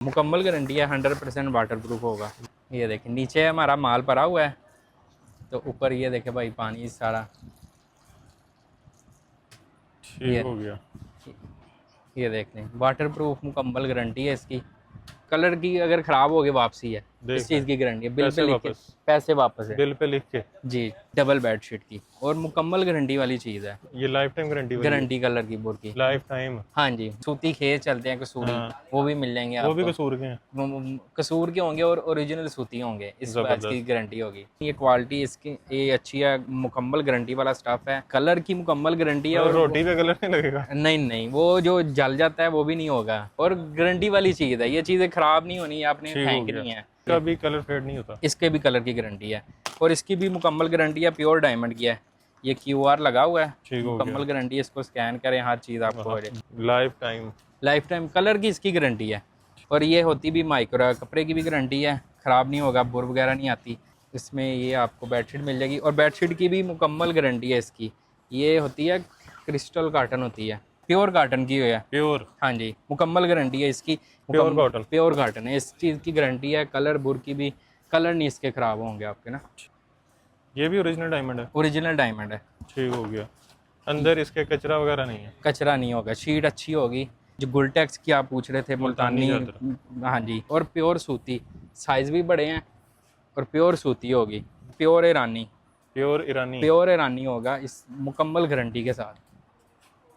मुकम्मल गारंटी है, 100% water proof होगा। ये देखें नीचे हमारा माल भरा हुआ है, तो ऊपर ये देखें भाई पानी सारा। ठीक हो गया। ये देख लें, वाटर प्रूफ मुकम्मल गारंटी है इसकी। कलर की अगर ख़राब हो गई वापसी है, इस देख रहे चीज़ हैं, की गारंटी है। बिल पे पैसे लिख के वापस, पैसे वापस है बिल पे लिख के। जी। डबल बेडशीट की और मुकम्मल गारंटी वाली चीज़ है। ये लाइफ टाइम गारंटी वाली है। गारंटी कलर की बोर की। Life time. हाँ जी, सूती खेत चलते हैं कसूरी, हाँ, वो भी मिल जाएंगे वो भी आपको। कसूर के हैं। कसूर के होंगे और ओरिजिनल सूती होंगे, इस बैच की जबरदस्त। गारंटी होगी। ये क्वालिटी इसकी ये अच्छी है, मुकम्मल गारंटी वाला स्टफ है। कलर की मुकम्मल गारंटी है। और रोटी पे कलर नहीं लगेगा? नहीं नहीं, वो जो जल जाता है वो भी नहीं होगा। और गारंटी वाली चीज़ है, ये चीज़ें ख़राब नहीं होनी, आपने ठीक हो गया। फेंकनी है। इसका भी कलर फेड नहीं होता? इसके भी कलर की गारंटी है और इसकी भी मुकम्मल गारंटी है, प्योर डायमंड की है। ये QR लगा हुआ है, ठीक हो मुकम्मल गया। गारंटी है। इसको स्कैन करें, हर चीज़ आपको हो जाए। Life time. Life time colour की इसकी गारंटी है। और ये होती भी माइक्रो, कपड़े की भी गारंटी है, ख़राब नहीं होगा, बुर वगैरह नहीं आती इसमें। ये आपको बेडशीट मिल जाएगी और बेडशीट की भी मुकम्मल गारंटी है इसकी। ये होती है क्रिस्टल काटन होती है, प्योर काटन की है। प्योर? हाँ जी, मुकम्मल गारंटी है इसकी। Pure cotton? प्योर काटन है, इस चीज़ की गारंटी है। कलर बुर की भी, कलर नहीं इसके ख़राब होंगे आपके ना। ये भी ओरिजिनल डायमंड है? ओरिजिनल डायमंड है। ठीक हो गया। अंदर इसके कचरा वगैरह नहीं है? कचरा नहीं होगा, शीट अच्छी होगी। जो गुलटेक्स की आप पूछ रहे थे, मुल्तानी। हाँ जी, और प्योर सूती, साइज़ भी बड़े हैं और प्योर सूती होगी। प्योर ईरानी, प्योर ईरानी? प्योर ईरानी होगा इस मुकम्मल गारंटी के साथ।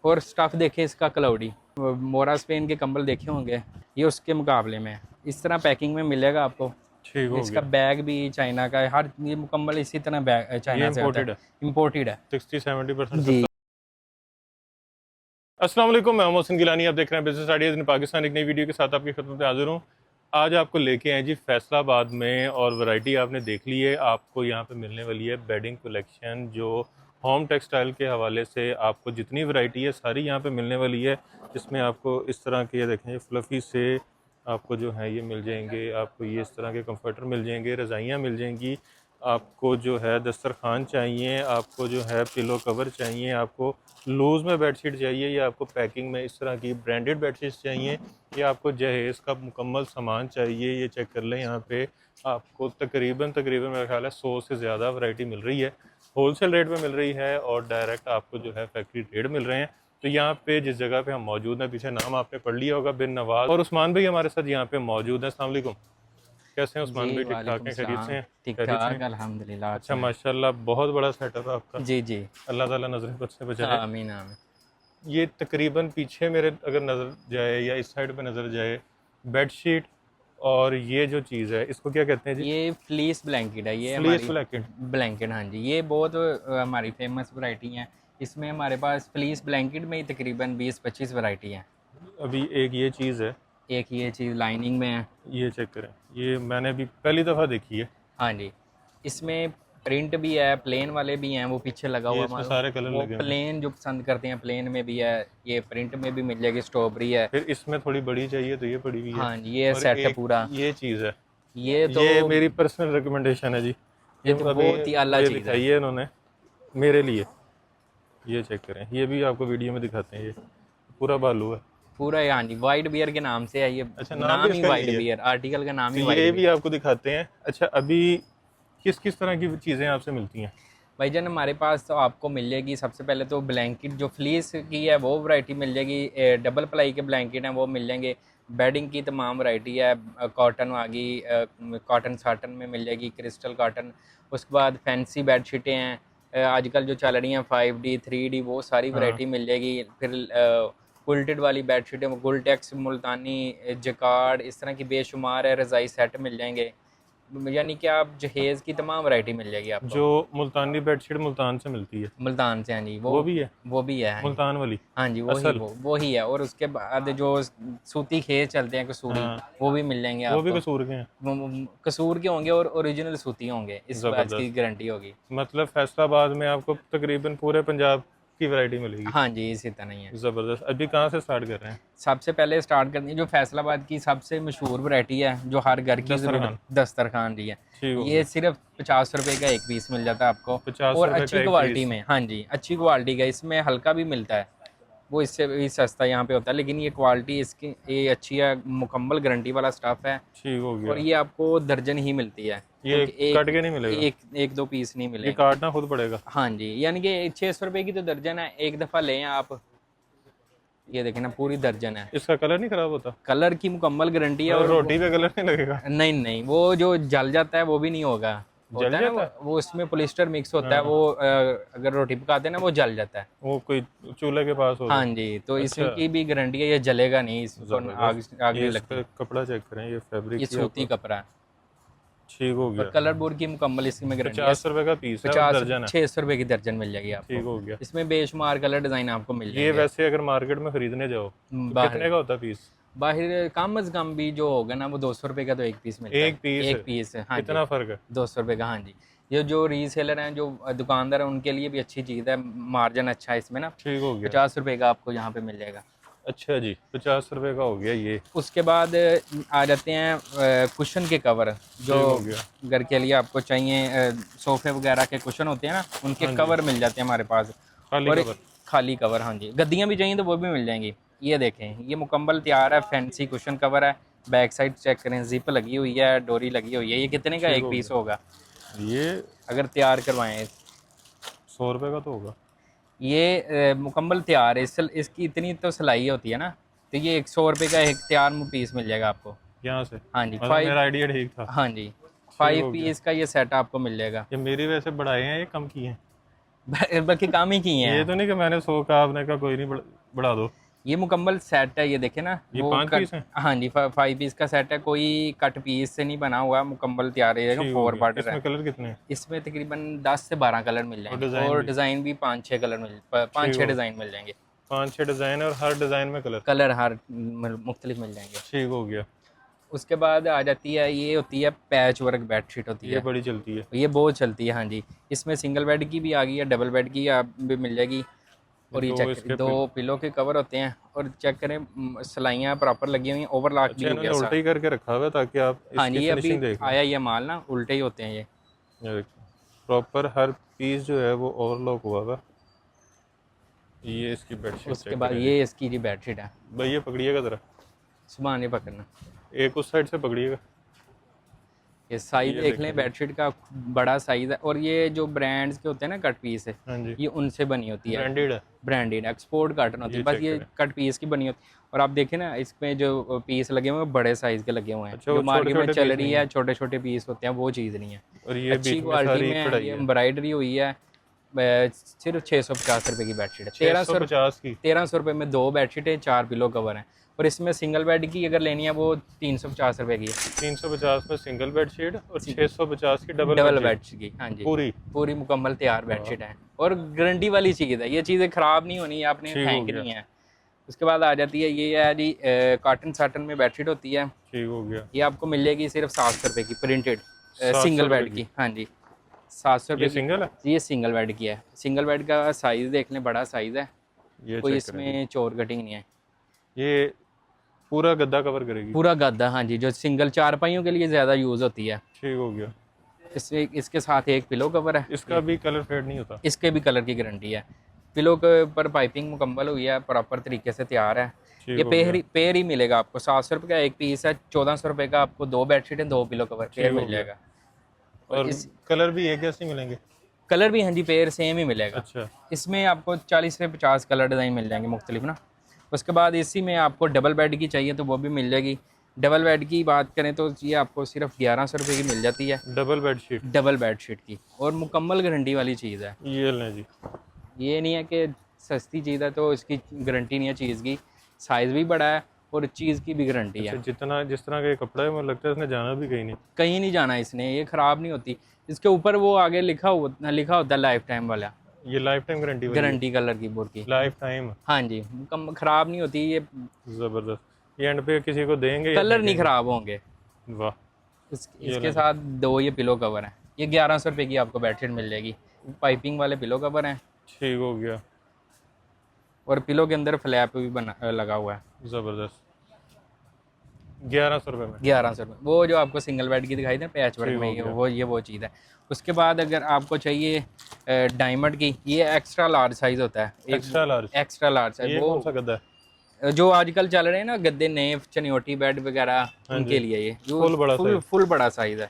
और स्टफ़ देखें इसका क्लाउडी, मोरा स्पेन के कंबल देखे होंगे, ये उसके मुकाबले में है। इस तरह पैकिंग में मिलेगा आपको। ठीक हो इसका गया। बैग भी चाइना का है, हर ये मुकम्मल इसी तरह बैग चाइना से आता है, इम्पोर्टेड है। 60-70% जी। अस्सलाम वालेकुम, मैं मोहसिन गिलानी, आप देख रहे हैं बिजनेस आइडियाज़ इन पाकिस्तान। एक नई वीडियो के साथ आपकी खिदमत में हाजिर हूँ। आज आपको लेके आए जी फैसलाबाद में, और वैरायटी आपने देख ली है। आपको यहाँ पे मिलने वाली है बेडिंग कलेक्शन, जो होम टेक्सटाइल के हवाले से आपको जितनी वैरायटी है सारी यहाँ पे मिलने वाली है। इसमें आपको इस तरह के, ये देखें, ये फ्लफ़ी से आपको जो है ये मिल जाएंगे। आपको ये इस तरह के कंफर्टर मिल जाएंगे, रज़ाइयाँ मिल जाएंगी। आपको जो है दस्तरखान चाहिए, आपको जो है पिलो कवर चाहिए, आपको लूज़ में बेडशीट चाहिए, या आपको पैकिंग में इस तरह की ब्रांडेड बेडशीट्स चाहिए, या आपको जहेज़ का मुकम्मल सामान चाहिए। ये चेक कर लें, यहाँ पे आपको तकरीबन मेरा ख्याल है 100 से ज़्यादा वैरायटी मिल रही है। होलसेल रेट में मिल रही है और डायरेक्ट आपको जो है फैक्ट्री रेट मिल रहे हैं। तो यहाँ पे जिस जगह पे हम मौजूद हैं, पीछे नाम आपने पढ़ लिया होगा, बिन नवाज। और उस्मान भाई हमारे साथ यहाँ पे मौजूद हैं। अस्सलाम वालेकुम, कैसे हैं उस्मान भाई? ठीक ठाक हैं? खैरियत से हैं? ठीक ठाक अल्हम्दुलिल्लाह। अच्छा, माशाल्लाह, बहुत बड़ा सेटअप है आपका। जी जी, अल्लाह ताला नजरें बद से बचाए। आमीन आमीन। ये तकरीबन पीछे मेरे अगर नज़र जाए या इस साइड पे नज़र जाए, बेडशीट, और ये जो चीज़ है इसको क्या कहते हैं जी? ये फ्लीस ब्लैंकेट है, ये फ्लीस हमारी ब्लैंकेट? ब्लैंकेट। हाँ जी, ये बहुत हमारी फेमस वैरायटी है। इसमें हमारे पास फ्लीस ब्लैंकेट में ही तकरीबन 20-25 वैरायटी है। अभी एक ये चीज़ है, एक ये चीज़ लाइनिंग में है। ये चेक करें, ये मैंने भी पहली दफ़ा देखी है। हाँ जी, इसमें प्रिंट भी है, प्लेन वाले भी हैं, वो पीछे लगा ये हुआ इसमें हमारा। सारे कलर वो लगे हुए हैं। प्लेन जो पसंद करते हैं, प्लेन में भी है, ये प्रिंट में भी मिल जाएगी, स्ट्रॉबेरी है। फिर इसमें थोड़ी बड़ी चाहिए तो ये पड़ी हुई है। हाँ जी, ये और सेट है एक पूरा। ये चीज़ है, ये तो ये मेरी पर्सनल रिकमेंडेशन है जी। ये तो अभी बहुत ही आला ये चीज़ है। दिखाई है इन्होंने मेरे लिए। ये चेक करें, ये भी आपको वीडियो में दिखाते हैं। ये पूरा बालू है पूरा। हाँ जी, वाइट बियर के नाम से है ये। अच्छा, नाम भी ही इसका वाइट यही है? बियर, आर्टिकल का नाम तो ही वाइट ये बियर। भी आपको दिखाते हैं। अच्छा, अभी किस किस तरह की चीज़ें आपसे मिलती हैं? भाईजान हमारे पास तो आपको मिल जाएगी, सबसे पहले तो ब्लैंकेट जो फ्लीस की है वो वैरायटी मिल जाएगी। डबल प्लाई के ब्लैंकेट हैं वो मिल जाएंगे। बेडिंग की तमाम वैरायटी है। कॉटन आ गई, कॉटन साटन में मिल जाएगी, क्रिस्टल कॉटन। उसके बाद फैंसी बेडशीटें हैं, आजकल जो चल रही हैं 5D 3D, वो सारी हाँ, वैरायटी मिल जाएगी। फिर कुल्टेड वाली बेडशीटें, गुलटेक्स, मुल्तानी, जकार्ड, इस तरह की बेशुमार है। रज़ाई सेट मिल जाएंगे, यानी कि आप जहेज़ की तमाम वैरायटी मिल जाएगी आपको। जो मुल्तानी बेडशीट मुल्तान से मिलती है, मुल्तान से, हाँ जी, वो भी है? वो भी है। हाँ जी, मुल्तान वाली हाँ जी, वही असल? वो ही है। और उसके बाद जो सूती खेत चलते हैं कसूरी, हाँ, वो भी मिल जाएंगे वो भी आपको। कसूर के हैं? कसूर के होंगे और ओरिजिनल सूती होंगे, इस बैच की ज़बरदस्त। गारंटी होगी। मतलब फैसलाबाद में आपको तकरीबन पूरे पंजाब की वैरायटी मिलेगी। हाँ जी, इसी तरह ही है। ज़बरदस्त। अभी कहाँ से स्टार्ट कर रहे हैं? सबसे पहले स्टार्ट करनी है जो फैसलाबाद की सबसे मशहूर वैरायटी है, जो हर घर की दस्तरखान? दस्तरखान जी है। ठीक हो ये गया। सिर्फ 50 रुपये का एक पीस मिल जाता है आपको, 50 और रुपये का अच्छी एक क्वालिटी पीस? में। हाँ जी, अच्छी क्वालिटी का, इसमें हल्का भी मिलता है। वो इससे भी सस्ता यहाँ पे होता है, लेकिन ये क्वालिटी इसकी ये अच्छी है, मुकम्मल गारंटी वाला स्टफ़ है। ठीक हो और गया। ये आपको दर्जन ही मिलती है, ये क्योंकि कट के नहीं मिलेगा? एक दो पीस नहीं ये मिलेंगे। काटना खुद पड़ेगा? हाँ जी, यानी कि 600 रुपये की तो दर्जन है, एक दफ़ा लें आप। ये देखें ना, पूरी दर्जन है। इसका कलर नहीं खराब होता? कलर की मुकम्मल गारंटी है। और और रोटी पे कलर नहीं लगेगा? नहीं नहीं, वो जो जल जाता है वो भी नहीं होगा। जल होता है ना जाता है? वो उसमें पॉलिस्टर मिक्स होता है, हाँ। वो अगर रोटी पकाते हैं ना वो जल जाता है। वो कोई चूल्हे के पास हो हाँ तो? जी, तो अच्छा, इसकी भी गारंटी है, ये जलेगा नहीं, इसको आग जबरदस्त। आग ये नहीं इस लगती। पे कपड़ा चेक करें, ये फैब्रिक ये की सूती आपको। कपड़ा है। ठीक हो और गया। कलर बोर्ड की मुकम्मल इसमें गारंटी है। 50 रुपए का पीस है और 50 दर्जन है? 600 रुपये की दर्जन मिल जाएगी आपको। ठीक हो गया। इसमें बेशुमार कलर डिज़ाइन आपको मिल ये जाएंगे। वैसे अगर मार्केट में खरीदने जाओ तो बाहर कितने का होता है पीस? बाहर कम अज़ कम भी जो होगा ना वो 200 रुपये का तो एक पीस मिलता है। एक पीस? एक पीस है, हाँ जी। इतना फर्क है? 200 रुपये का, हाँ जी। ये जो रीसेलर हैं, जो दुकानदार हैं, उनके लिए भी अच्छी चीज़ है, मार्जिन अच्छा है इसमें ना। ठीक हो गया। 50 रुपये का आपको यहाँ पे मिल जाएगा। अच्छा जी, 50 रुपए का हो गया ये। उसके बाद आ जाते हैं कुशन के कवर, जो ठीक हो गया। घर के लिए आपको चाहिए। सोफे वगैरह के कुशन होते हैं ना, उनके हाँ जी। कवर मिल जाते हैं हमारे पास। खाली और कवर? खाली कवर, हाँ जी। गद्दियाँ भी चाहिए तो वो भी मिल जाएंगी। ये देखें, ये मुकम्मल तैयार है, फैंसी कुशन कवर है। बैक साइड चेक करें, जिप लगी हुई है, डोरी लगी हुई है। ये कितने का ठीक एक हो पीस गया। होगा ये अगर तैयार करवाएं? 100 रुपए का तो होगा। ये मुकम्मल तैयार है, इसकी इतनी तो सिलाई होती है ना, तो ये 100 रुपये का एक तैयार पीस मिल जाएगा आपको। यहाँ से? हाँ जी, मतलब मेरा आइडिया ठीक था। हाँ जी, ठीक 5 हो गया। पीस का ये सेट आपको मिल जाएगा। ये मेरी वैसे बढ़ाए हैं, ये कम किए हैं? बल्कि काम ही किए ये हैं। तो नहीं कि मैंने 100 का, आपने कहा कोई नहीं बढ़ा दो। ये मुकम्मल सेट है, ये देखे ना। ये वो 5 पीस हैं? हाँ जी, 5 पीस का सेट है, कोई कट पीस से नहीं बना हुआ, मुकम्मल तैयार रहेगा। ठीक हो 4 गया। पार्टर है। इसमें कलर कितने हैं? इसमें तकरीबन 10 से 12 कलर मिल जाएंगे, डिज़ाइन और भी? डिज़ाइन भी 5-6 कलर ठीक 5-6 हो, डिज़ाइन मिल जाएंगे। 5-6 डिज़ाइन और हर डिज़ाइन में कलर? कलर हर मुख्तलिफ मिल जाएंगे। ठीक हो गया। उसके बाद आ जाती है, ये होती है पैच वर्क बेडशीट होती ये है। बड़ी चलती है। ये बहुत चलती है, हाँ जी। इसमें सिंगल बेड की भी आ गई है, डबल बेड की आप भी मिल जाएगी। और ये दो चेक इसके 2 पिलो के कवर होते हैं, और चेक करें सिलाइयाँ प्रॉपर लगी हुई हैं, ओवरलॉक भी अच्छा, हो इन्होंने गया उल्टा ही करके रखा हुआ है ताकि आप हाँ जी, इसकी ये अभी फिनिशिंग देख लें। आया ये माल ना, उल्टे ही होते हैं ये। प्रॉपर हर पीस जो है वो ओवरलॉक हुआ हुआ। ये इसकी बेडशीट उसके चेक बाद करें। ये इसकी जी बेडशीट है। भाई ये पकड़िएगा ज़रा, सुबह नहीं पकड़ना। एक उस साइड से पकड़िएगा। ये साइज़ ये देख देख लें, लीजिए। बेडशीट का बड़ा साइज़ है। और ये जो ब्रांड्स के होते हैं ना कट पीस है, हाँ जी, ये उनसे बनी होती है। ब्रांडेड है। ब्रांडेड एक्सपोर्ट कार्टन होती है, ये बस चेक ये करें। कट पीस की बनी होती है। और आप देखें ना, इसमें जो पीस लगे हुए हैं बड़े साइज़ के लगे हुए हैं। अच्छा, वो जो मार्केट में छोटे-छोटे चल पीस रही नहीं है, है। छोटे छोटे पीस होते हैं, वो चीज़ नहीं है। और ये अच्छी बीच में क्वालिटी सारी में है, कढ़ाई ये है। एम्ब्रॉयडरी हुई है। सिर्फ 650 रुपये की बेडशीट है। 650 की? 1300 रुपये में 2 बेडशीटें, 4 पिलो कवर हैं। और इसमें सिंगल बेड की अगर लेनी है वो 350 रुपये की है। 350 में सिंगल बेडशीट और 650 की डबल डबल बेडशीट बेडशीट की, हाँ जी। पूरी? पूरी मुकम्मल तैयार बेडशीट है, और गारंटी वाली चीज़ है। ये चीज़ें ख़राब नहीं होनी, आपने ठीक हो फेंकनी है। उसके बाद आ जाती है, ये है जी कॉटन साटन में बेडशीट होती है। ठीक हो गया। ये आपको मिलेगी सिर्फ 700 रुपये की, प्रिंटेड 700 सिंगल रुपये बेड की, हाँ जी। 700 ये रुपये की। सिंगल है? ये सिंगल बेड की है। सिंगल बेड का साइज़ देख लें, बड़ा साइज़ है, ये कोई चेक करें। इसमें चोर कटिंग नहीं है। ये पूरा गद्दा कवर करेगी? पूरा गद्दा, हाँ जी, जो सिंगल चारपाइयों के लिए ज़्यादा यूज़ होती है। ठीक हो गया। इसके साथ एक पिलो कवर है। इसका भी कलर फेड नहीं होता? इसके भी कलर की गारंटी है। पिलो के ऊपर पाइपिंग मुकम्मल हुई है, प्रॉपर तरीके से तैयार है। ठीक ये हो गया। पेयर ही मिलेगा आपको। 700 रुपये का एक पीस है, 1400 रुपये का आपको 2 बेडशीटें, 2 पिलो कवर पेयर हो मिल गया। जाएगा। और कलर भी एक जैसे मिलेंगे? कलर भी हाँ जी, पेयर सेम ही मिलेगा। अच्छा। इसमें आपको 40 से 50 कलर डिज़ाइन मिल जाएंगे मुख्तलिफ ना। उसके बाद इसी में आपको डबल बेड की चाहिए तो वो भी मिल जाएगी। डबल बेड की बात करें तो ये आपको सिर्फ 1100 रुपये की मिल जाती है, डबल बेडशीट? डबल बेडशीट की, और मुकम्मल गारंटी वाली चीज़ है। ये लें जी। ये नहीं है कि सस्ती चीज़ है तो इसकी गारंटी नहीं है चीज़ की। साइज़ भी बड़ा है और चीज़ की भी गारंटी अच्छा, है। जिस तरह का ये कपड़ा है मुझे लगता है इसने जाना भी कहीं नहीं। कहीं नहीं जाना इसने, ये ख़राब नहीं होती। इसके ऊपर वो आगे लिखा होता है लाइफ टाइम वाला, ये लाइफ टाइम गारंटी वाली? गारंटी कलर की बोर्ड की, लाइफ टाइम? हाँ जी, ख़राब नहीं होती ये। ज़बरदस्त। ये एंड पे किसी को देंगे या कलर नहीं फेंकेंगे? ख़राब होंगे। वाह। इसके साथ 2 ये पिलो कवर हैं। ये 1100 रुपये की आपको बेडशीट मिल जाएगी। पाइपिंग वाले पिलो कवर हैं, ठीक हो गया। और पिलो के अंदर फ्लैप भी बना लगा हुआ है। ज़बरदस्त। 1100 रुपये में। 1100 रुपये। वो जो आपको सिंगल बेड की दिखाई दे पैच वर्क ठीक में हो गया। वो चीज़ है। उसके बाद अगर आपको चाहिए डायमंड की, ये एक्स्ट्रा लार्ज साइज़ होता है, एक्स्ट्रा लार्ज। एक्स्ट्रा लार्ज है ये वो। कौन सा गद्दा है? जो आजकल चल रहे हैं ना गद्दे नए चनियोटी बेड वगैरह, हाँ उनके जी। लिए ये फुल बड़ा size। फुल बड़ा साइज़ है।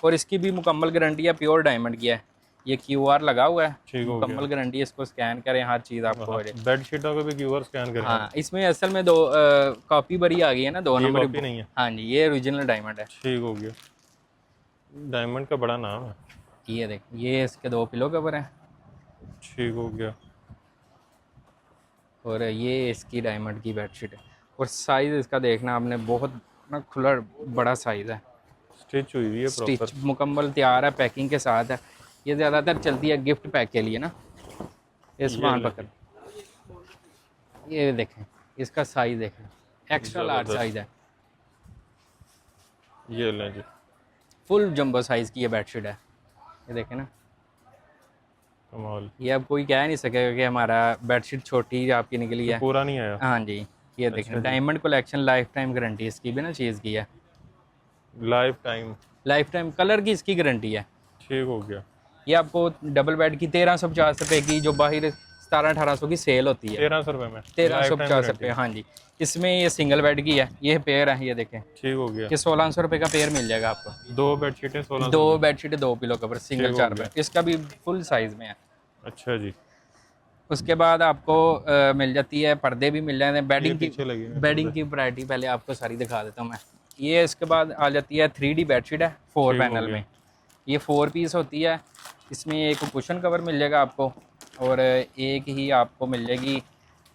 और इसकी भी मुकम्मल गारंटी है, प्योर डायमंड की है। ये QR लगा हुआ है, ठीक हो मुकम्मल गारंटी है, इसको स्कैन करें हर चीज़ आपको हो जाए। बेड शीटों को भी QR स्कैन करें? हाँ, इसमें असल में दो कॉपी बरी आ गई है ना, 2 ये नंबर कॉपी नहीं है? हाँ जी, ये ओरिजिनल डायमंड है। ठीक हो गया। डायमंड का बड़ा नाम है। ये देख, ये इसके 2 पिलो कवर हैं। ठीक हो गया। और ये इसकी डायमंड की बेडशीट है। और साइज़ इसका देखना आपने, बहुत ना खुला बड़ा साइज़ है। स्टिच हुई हुई है प्रॉपर। स्टिच मुकम्मल तैयार है, पैकिंग के साथ है। ये ज़्यादातर चलती है गिफ्ट पैक के लिए ना। ये सामान पकड़, ये देखें इसका साइज़ देखें, एक्स्ट्रा लार्ज साइज़ है। ये लें जी, फुल जंबो साइज़ की ये बेडशीट है। ये देखें ना, कमाल। ये अब कोई कह नहीं सकेगा कि हमारा बेडशीट छोटी आपकी निकली है। पूरा नहीं आया? हाँ जी, ये देखें diamond collection, life time guarantee इसकी भी ना चीज़ की है। लाइफ टाइम कलर की इसकी गारंटी है। ठीक हो गया। ये आपको डबल बेड की 1350 रुपये की, जो बाहर 1700-1800 की सेल होती है, 1300 रुपये में 1350 रुपये। हाँ जी, इसमें ये सिंगल बेड की है, ये पेयर है, ये देखें। ठीक हो गया। ये 1600 रुपये का पेयर मिल जाएगा आपको। 2 बेडशीटें 1600। 2 बेडशीटें 2 पिलो कवर सिंगल 4 बेड, इसका भी फुल साइज़ में है। अच्छा जी। उसके बाद आपको मिल जाती है, पर्दे भी मिल जाते हैं। बेडिंग की वैरायटी पहले आपको सारी दिखा देता हूँ मैं। ये इसके बाद आ जाती है 3D बेडशीट है 4 पैनल में। ये 4 पीस होती है। इसमें एक कुशन कवर मिल जाएगा आपको, और एक ही आपको मिल जाएगी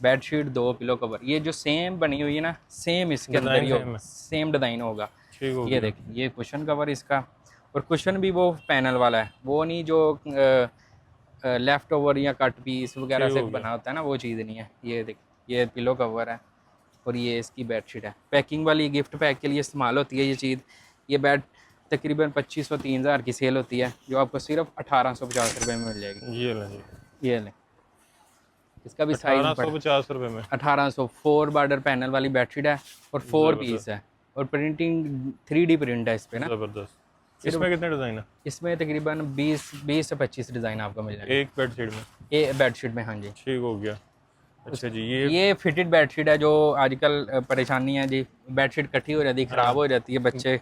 बेडशीट, 2 पिलो कवर। ये जो सेम बनी हुई है ना, सेम इसके अंदर ही होगा, सेम डिज़ाइन होगा। ये देखिए, ये कुशन कवर इसका, और कुशन भी वो पैनल वाला है, वो नहीं जो लेफ़्ट ओवर या कट पीस वगैरह से बना होता है ना, वो चीज़ नहीं है। ये देख, ये पिलो कवर है, और ये इसकी बेडशीट है। पैकिंग वाली गिफ्ट पैक के लिए इस्तेमाल होती है ये चीज़। ये बेड तकरीबन 2500-3000 की सेल होती है, जो आपको सिर्फ 1850 रुपये में मिल जाएगी। ये लें, इसका भी साइज 1850 रुपये में। 1800। 4 बॉर्डर पैनल वाली बेडशीट है, और 4 पीस है, और प्रिंटिंग 3D प्रिंट है इस पर ना। ज़बरदस्त। इसमें कितने डिज़ाइन है? इसमें तकरीबन 20 से 25 डिज़ाइन आपको मिल जाएगा एक बेडशीट में। बेडशीट में। हाँ जी, ठीक हो गया। अच्छा जी, ये फिटेड बेडशीट है। जो आजकल परेशानी है जी, बेडशीट इकट्ठी हो जाती है, ख़राब हो जाती है, बच्चे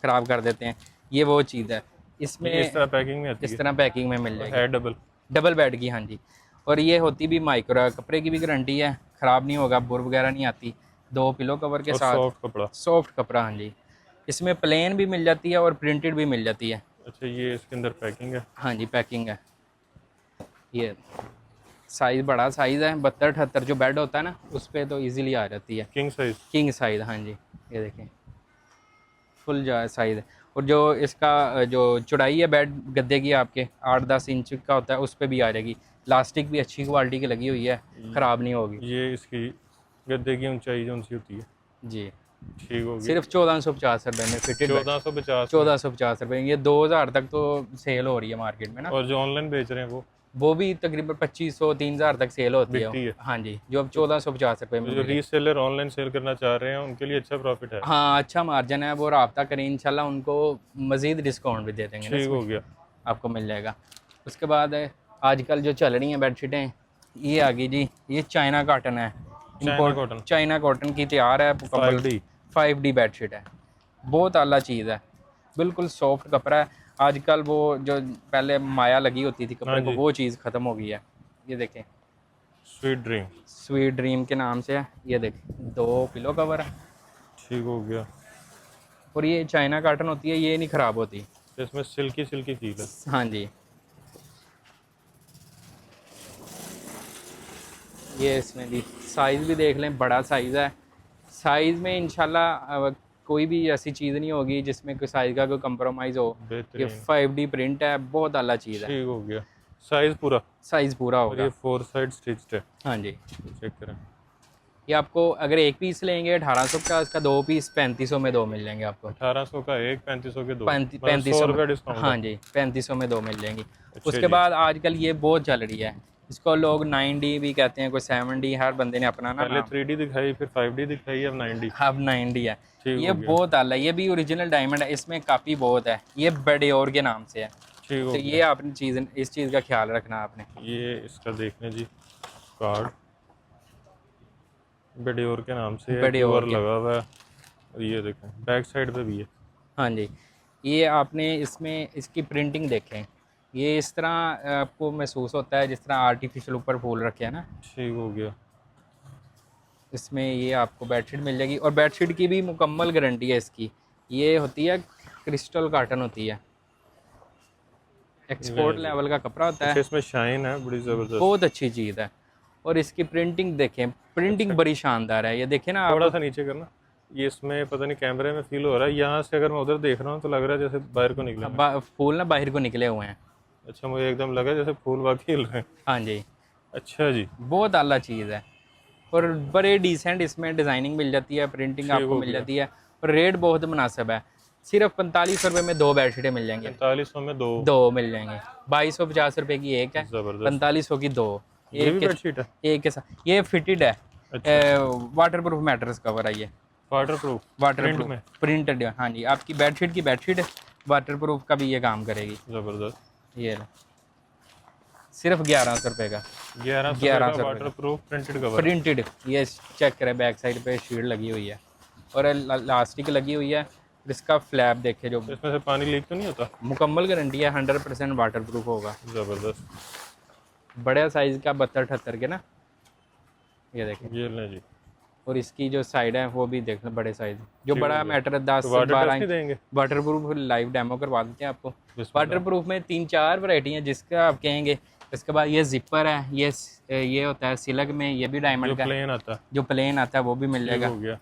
ख़राब कर देते हैं, ये वो चीज़ है। इसमें इस तरह पैकिंग में आती है? इस तरह पैकिंग में मिल जाएगी, है डबल बेड की। हाँ जी, और ये होती भी माइक्रो, कपड़े की भी गारंटी है, ख़राब नहीं होगा, बुर वगैरह नहीं आती। 2 पिलो कवर के साथ, सॉफ्ट कपड़ा। हाँ जी, इसमें प्लेन भी मिल जाती है और प्रिंटेड भी मिल जाती है। अच्छा, ये इसके अंदर पैकिंग है? हाँ जी, पैकिंग है। ये साइज़ बड़ा साइज़ है, 72-78 जो बेड होता है ना, उस पर तो इजीली आ जाती है। King size. हाँ जी, ये देखें, फुल जो साइज़ है। और जो इसका जो चौड़ाई है बेड गद्दे की आपके 8-10 इंच का होता है, उस पर भी आ जाएगी। प्लास्टिक भी अच्छी क्वालिटी की लगी हुई है, ख़राब नहीं होगी। ये इसकी गद्दे की ऊंचाई जो सी होती है जी। ठीक होगी। सिर्फ 1450 रुपये में फिटेड। 1450 रुपये। ये 2000 तक तो सेल हो रही है मार्केट में ना। और जो ऑनलाइन बेच रहे हैं वो भी तकरीबन 2500-3000 तक सेल होती है। हाँ जी, जो अब 1450 रुपये में। जो रीसेलर ऑनलाइन सेल करना चाह रहे हैं उनके लिए अच्छा प्रॉफिट है। हाँ, अच्छा मार्जिन है। वो रब्ता करें, इंशाल्लाह उनको मज़ीद डिस्काउंट भी दे देंगे। ठीक हो गया, आपको मिल जाएगा। उसके बाद आजकल जो चल रही हैं बेडशीटें, ये आ गई जी, ये चाइना कॉटन है। चाइना कॉटन की तैयार है, 5D बेडशीट है। बहुत आला चीज़ है, बिल्कुल सॉफ्ट कपड़ा है। आजकल वो जो पहले माया लगी होती थी कपड़े को, वो चीज़ ख़त्म हो गई है। ये देखें, स्वीट ड्रीम के नाम से है। ये देखें, 2 पिलो कवर है। ठीक हो गया। और ये चाइना कॉटन होती है, ये नहीं ख़राब होती, इसमें सिल्की फील है। हाँ जी, ये इसमें भी साइज़ भी देख लें, बड़ा साइज़ है। साइज़ में इंशाल्लाह कोई भी ऐसी चीज़ नहीं होगी जिसमें कोई साइज़ का कोई कंप्रोमाइज़ हो। ये 5D प्रिंट है, बहुत आला चीज़ है। ठीक हो गया। साइज़ पूरा होगा। ये 4 साइड स्टिच्ड है। हाँ जी, चेक करें। ये आपको अगर 1 पीस लेंगे 1850 का, 2 पीस 3500 में 2 मिल जाएंगे आपको। 1800 का एक, 3500 के 2, 3500 रुपये डिस्काउंट। हाँ जी, 3500 में 2 मिल जाएंगी। उसके बाद आजकल ये बहुत चल रही है, इसको लोग 9D भी कहते हैं, कोई 7D, हर बंदे ने अपना ना पहले नाम। 3D दिखाई, फिर 5D दिखाई, अब 9D। अब 9D है। ठीक ये हो गया। बहुत आला है, ये भी ओरिजिनल डायमंड है, इसमें काफ़ी बहुत है, ये बेडियोर के नाम से है। ठीक हो तो गया। ये आपने चीज़, इस चीज़ का ख्याल रखना आपने। ये इसका देखने जी, कार्ड बेडियोर के नाम से है, बेडियोर QR के, लगा हुआ है। और ये देखें बैक साइड पे भी है। हाँ जी। ये आपने इसमें इसकी प्रिंटिंग देखें, ये इस तरह आपको महसूस होता है जिस तरह आर्टिफिशियल ऊपर फूल रखे हैं ना। ठीक हो गया। इसमें ये आपको बेडशीट मिल जाएगी, और बेडशीट की भी मुकम्मल गारंटी है इसकी। ये होती है क्रिस्टल कॉटन होती है, एक्सपोर्ट जी। लेवल का कपड़ा होता अच्छा, है, इसमें शाइन है बड़ी ज़बरदस्त। बहुत अच्छी चीज़ है। और इसकी प्रिंटिंग देखें, प्रिंटिंग अच्छा, बड़ी शानदार है, ये देखें ना थोड़ा आप। सा नीचे करना। ये इसमें पता नहीं कैमरे में फील हो रहा है, यहाँ से अगर मैं उधर देख रहा हूँ तो लग रहा है जैसे बाहर को निकले हैं। फूल ना बाहर को निकले हुए हैं। अच्छा, मुझे एकदम लगा जैसे फूल वाकई हिल रहे हैं। हाँ जी, अच्छा जी। बहुत आला चीज़ है, और बड़े डिसेंट इसमें डिज़ाइनिंग मिल जाती है, प्रिंटिंग ठीक आपको हो मिल गया। जाती है, और रेट बहुत मुनासिब है। सिर्फ 45 रुपये में 2 बेडशीटें मिल जाएंगी। 4500 में 2। 2 मिल जाएंगे, 2250 रुपये की एक है, ज़बरदस्त। 4500 की 2। ये भी एक के, बेडशीट है? एक के साथ ये फिटेड है। अच्छा, वाटर प्रूफ मैट्रेस कवर है ये, water proof water print proof में। प्रिंटेड है। हाँ जी, आपकी बेडशीट की बेडशीट वाटर प्रूफ का भी ये काम करेगी। ज़बरदस्त। ये लो, सिर्फ 1100 रुपये का। 1100 रुपये water proof printed cover. Printed, ये चेक करें, बैक साइड पे शीट लगी हुई है, और लास्टिक लगी हुई है। इसका फ्लैप देखे जो, इसमें से पानी लीक तो नहीं होता? मुकम्मल गारंटी है, 100% वाटर प्रूफ होगा। ज़बरदस्त। बड़े साइज़ का 72-78 के ना, ये देखें। ये लें जी। और इसकी जो साइड है वो भी देख लो, बड़े साइज़ जो ठीक बड़ा हो गया। मैटर है 10 तो से वाटर 12 टेस्ट नहीं इंच देंगे? वाटर प्रूफ लाइव डेमो करवा देते हैं आपको। बिस्मिल्लाह। वाटर प्रूफ में 3-4 वैरायटी हैं जिसका आप कहेंगे। इसके बाद ये जिपर है, ये होता है सिलक में, ये भी जो डायमंड का, प्लेन आता है। जो प्लेन आता है वो भी मिल ठीक जाएगा। हो गया।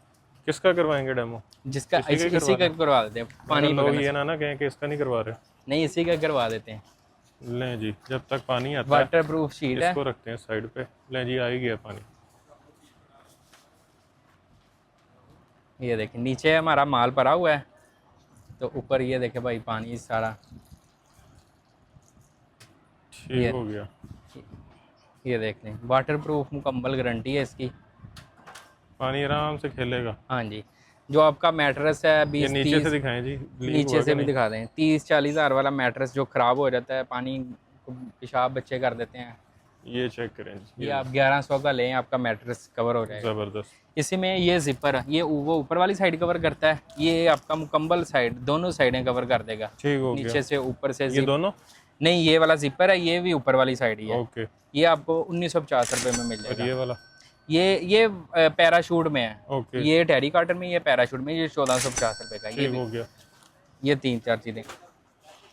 किसका करवाएंगे डेमो? जिसका इसी का करवा देते हैं, पानी लोग पकड़ने ये से। ना कहें कि इसका नहीं करवा रहे। नहीं, इसी का करवा देते हैं। लें जी, जब तक पानी आता है वाटर प्रूफ शीट है। इसको रखते हैं साइड पे। लें जी, आ ही गया पानी। ये देखें, नीचे हमारा माल पड़ा हुआ है, तो ऊपर ये देखें भाई पानी सारा। ठीक हो गया। ये देख लें, वाटर प्रूफ मुकम्मल गारंटी है इसकी। पानी आराम से खेलेगा। हाँ जी, जो आपका मैट्रेस है ये 20-30, नीचे से दिखाएं जी, लीक नीचे हुआ से कि भी नहीं? दिखा दें। 30-40 हज़ार वाला मैट्रेस जो ख़राब हो जाता है, पानी पेशाब बच्चे कर देते हैं, ये चेक करें जी। ये आप 1100 का लें, आपका मैट्रेस कवर हो जाएगा। ज़बरदस्त। इसी में ये जिपर है, ये वो ऊपर वाली साइड कवर करता है, ये आपका मुकम्मल साइड दोनों साइडें कवर कर देगा, ठीक हो गया। नीचे से ऊपर से। ये दोनों? नहीं, ये वाला जिपर है, ये भी ऊपर वाली साइड ही है। ओके। ये आपको 1950 रुपये में मिल और जाएगा। ये वाला? ये पैराशूट में है। ओके। ये टेरी कॉटन में, ये पैराशूट में, ये 1450 रुपये का। ये ठीक भी, हो गया। ये 3-4 चीज़ें।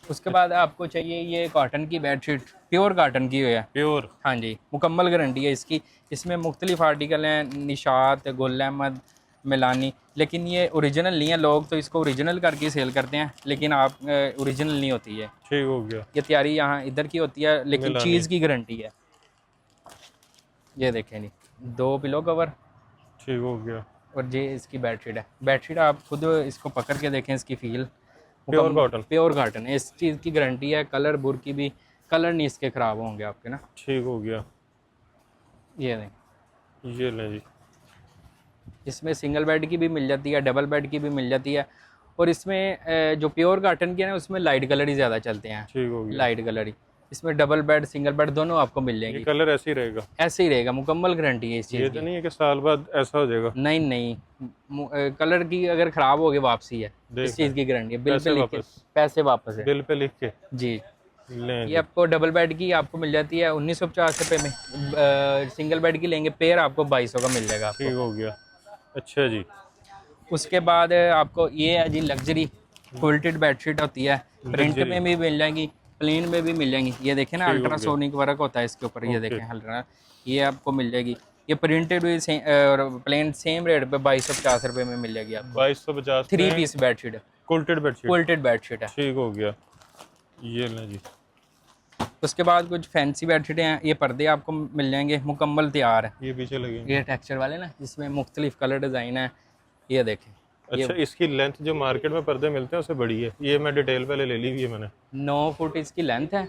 उसके बाद आपको चाहिए ये कॉटन की बेडशीट, प्योर कॉटन की है। प्योर? हाँ जी, मुकम्मल गारंटी है इसकी। इसमें मुख्तलिफ आर्टिकल हैं, निशात, गुल अहमद, मिलानी, लेकिन ये ओरिजिनल नहीं है। लोग तो इसको ओरिजिनल करके सेल करते हैं, लेकिन आप ओरिजिनल नहीं होती है। ठीक हो गया। ये तैयारी यहाँ इधर की होती है, लेकिन मिलानी। चीज़ की गारंटी है। ये देखें जी, 2 पिलो कवर, ठीक हो गया। और ये इसकी बेडशीट है। बेडशीट आप खुद इसको पकड़ के देखें, इसकी feel pure cotton? Pure cotton है, इस चीज़ की गारंटी है। कलर बुर की भी, कलर नहीं इसके ख़राब होंगे आपके ना। ठीक हो गया। ये देखें, ये लें जी। इसमें सिंगल बेड की भी मिल जाती है, डबल बेड की भी मिल जाती है। और इसमें जो प्योर कॉटन की है ना, उसमें लाइट कलर ही ज़्यादा चलते हैं, ठीक हो गया। लाइट कलर ही। इसमें डबल बेड सिंगल बेड दोनों आपको मिल ये जाएंगी। कलर ऐसे ही रहेगा? ऐसे ही रहेगा, मुकम्मल गारंटी है इस ये चीज़ तो की। नहीं है कि साल बाद ऐसा हो जाएगा? नहीं नहीं, कलर की अगर ख़राब हो गई वापसी है, देख इस चीज़ की गारंटी है। बिल पैसे पे लिख के, वापस? पैसे वापस है बिल पे लिख के? जी। लें ये जी। आपको डबल बेड की आपको मिल जाती है 1950 रुपये में। सिंगल बेड की लेंगे पेयर, आपको 2200 का मिल जाएगा ठीक आपको। हो गया। अच्छा जी। उसके बाद आपको ये है जी लग्जरी क्वालिटेड बेडशीट होती है, प्रिंट Luxury। में भी मिल जाएंगी, प्लेन में भी मिल जाएंगी। ये देखें ना, ठीक हो गया। अल्ट्रासोनिक वर्क होता है इसके ऊपर, ये ओके। देखें हल्का, ये आपको मिल जाएगी। ये प्रिंटेड हुई प्लेन सेम रेट पे 2250 रुपये में मिल जाएगी आपको। 2250 3 में पीस बेडशीट, क्वालिटेड बेडशीट? क्वालिटेड बेडशीट है। ठीक हो गया। ये लें जी। उसके बाद कुछ फैंसी बेडशीटें हैं, ये पर्दे आपको मिल जाएंगे मुकम्मल तैयार है। ये पीछे लगेंगे? ये टेक्सचर वाले ना, जिसमें मुख्तलिफ कलर डिज़ाइन है। ये देखें, अच्छा, इसकी लेंथ जो मार्केट में पर्दे मिलते हैं उससे बड़ी है। ये मैं डिटेल पहले ले ली हुई है मैंने। 9 फुट इसकी लेंथ है,